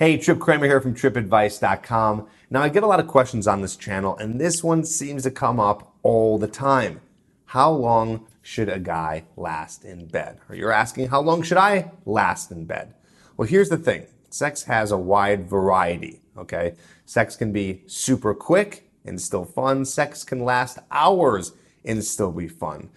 Hey, Tripp Kramer here from trippadvice.com. Now, I get a lot of questions on this channel, and this one seems to come up all the time. How long should a guy last in bed? Or you're asking, how long should I last in bed? Well, here's the thing. Sex has a wide variety, okay? Sex can be super quick and still fun. Sex can last hours and still be fun.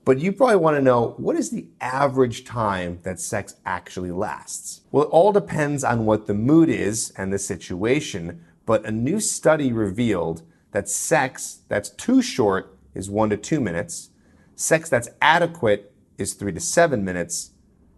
But you probably want to know, what is the average time that sex actually lasts? Well, it all depends on what the mood is and the situation, but a new study revealed that sex that's too short is 1 to 2 minutes, sex that's adequate is 3 to 7 minutes,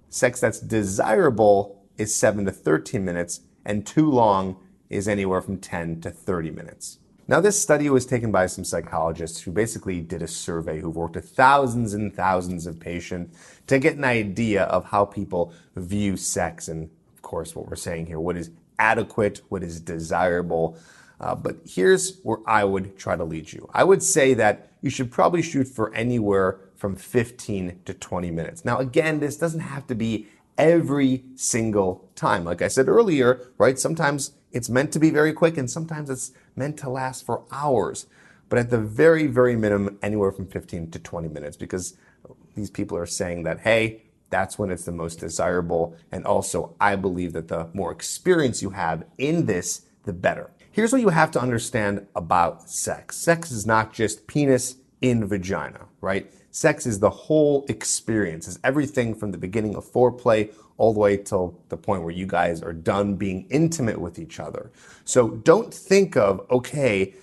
sex that's desirable is 7 to 13 minutes, and too long is anywhere from 10 to 30 minutes. Now, this study was taken by some psychologists who basically did a survey, who've worked with thousands and thousands of patients to get an idea of how people view sex. And of course, what we're saying here, what is adequate, what is desirable. But here's where I would try to lead you. I would say that you should probably shoot for anywhere from 15 to 20 minutes. Now, again, this doesn't have to be every single time. Like I said earlier, right? Sometimes it's meant to be very quick and sometimes it's meant to last for hours. But at the very, very minimum, anywhere from 15 to 20 minutes, because these people are saying that, hey, that's when it's the most desirable. And also, I believe that the more experience you have in this, the better. Here's what you have to understand about sex. Sex is not just penis in vagina, right? Sex is the whole experience. It's everything from the beginning of foreplay all the way till the point where you guys are done being intimate with each other. So don't think of, okay,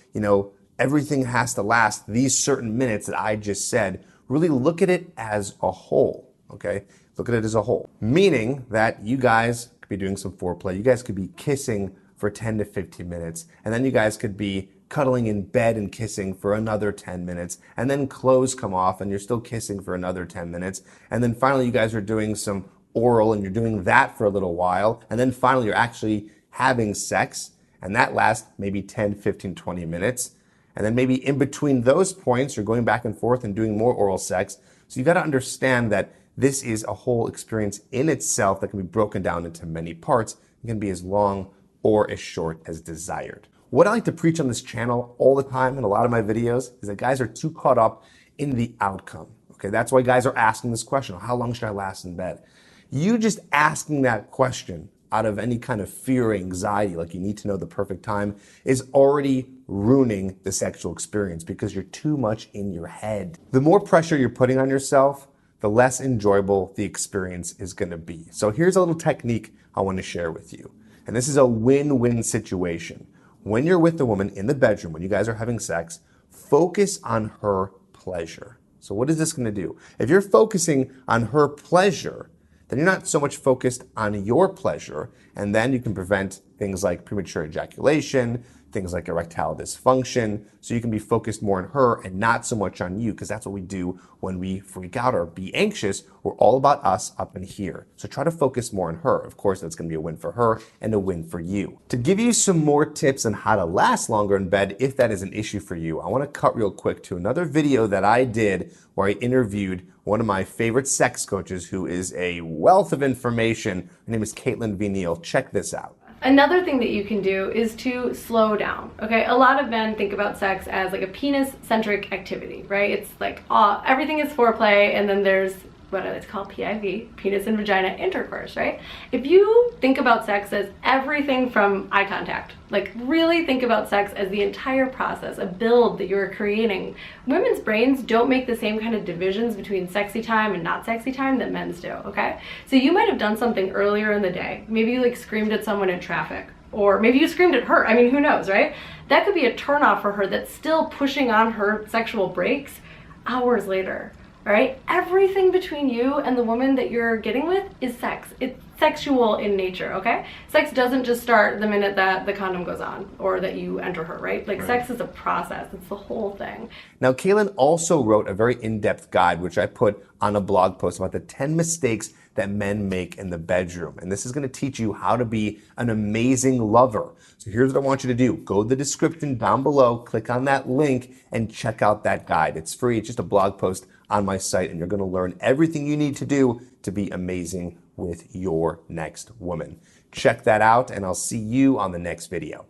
everything has to last these certain minutes that I just said. Really look at it as a whole, okay? Look at it as a whole. Meaning that you guys could be doing some foreplay. You guys could be kissing for 10 to 15 minutes. And then you guys could be cuddling in bed and kissing for another 10 minutes. And then clothes come off and you're still kissing for another 10 minutes. And then finally you guys are doing some oral and you're doing that for a little while. And then finally you're actually having sex and that lasts maybe 10, 15, 20 minutes. And then maybe in between those points, you're going back and forth and doing more oral sex. So you got to understand that this is a whole experience in itself that can be broken down into many parts. It can be as long or as short as desired. What I like to preach on this channel all the time in a lot of my videos is that guys are too caught up in the outcome. Okay, that's why guys are asking this question, how long should I last in bed? You just asking that question out of any kind of fear or anxiety, like you need to know the perfect time, is already ruining the sexual experience because you're too much in your head. The more pressure you're putting on yourself, the less enjoyable the experience is going to be. So here's a little technique I want to share with you. And this is a win-win situation. When you're with the woman in the bedroom, when you guys are having sex, focus on her pleasure. So what is this going to do? If you're focusing on her pleasure, then you're not so much focused on your pleasure, and then you can prevent things like premature ejaculation, things like erectile dysfunction, so you can be focused more on her and not so much on you, because that's what we do when we freak out or be anxious. We're all about us up in here. So try to focus more on her. Of course, that's going to be a win for her and a win for you. To give you some more tips on how to last longer in bed, if that is an issue for you, I want to cut real quick to another video that I did where I interviewed one of my favorite sex coaches who is a wealth of information. Her name is Caitlin V. Neal. Check this out. Another thing that you can do is to slow down, okay? A lot of men think about sex as like a penis-centric activity, right? It's like everything is foreplay, and then there's what it's called PIV, penis and vagina intercourse, right? If you think about sex as everything from eye contact, like really think about sex as the entire process, a build that you're creating. Women's brains don't make the same kind of divisions between sexy time and not sexy time that men's do, okay? So you might have done something earlier in the day. Maybe you like screamed at someone in traffic, or maybe you screamed at her. I mean, who knows, right? That could be a turnoff for her that's still pushing on her sexual brakes hours later. All right, everything between you and the woman that you're getting with is sex. It's sexual in nature, okay? Sex doesn't just start the minute that the condom goes on or that you enter her, right? Like sex is a process, it's the whole thing. Now, Caitlin also wrote a very in-depth guide, which I put on a blog post about the 10 mistakes that men make in the bedroom. And this is going to teach you how to be an amazing lover. So here's what I want you to do. Go to the description down below, click on that link, and check out that guide. It's free. It's just a blog post on my site, and you're going to learn everything you need to do to be amazing with your next woman. Check that out, and I'll see you on the next video.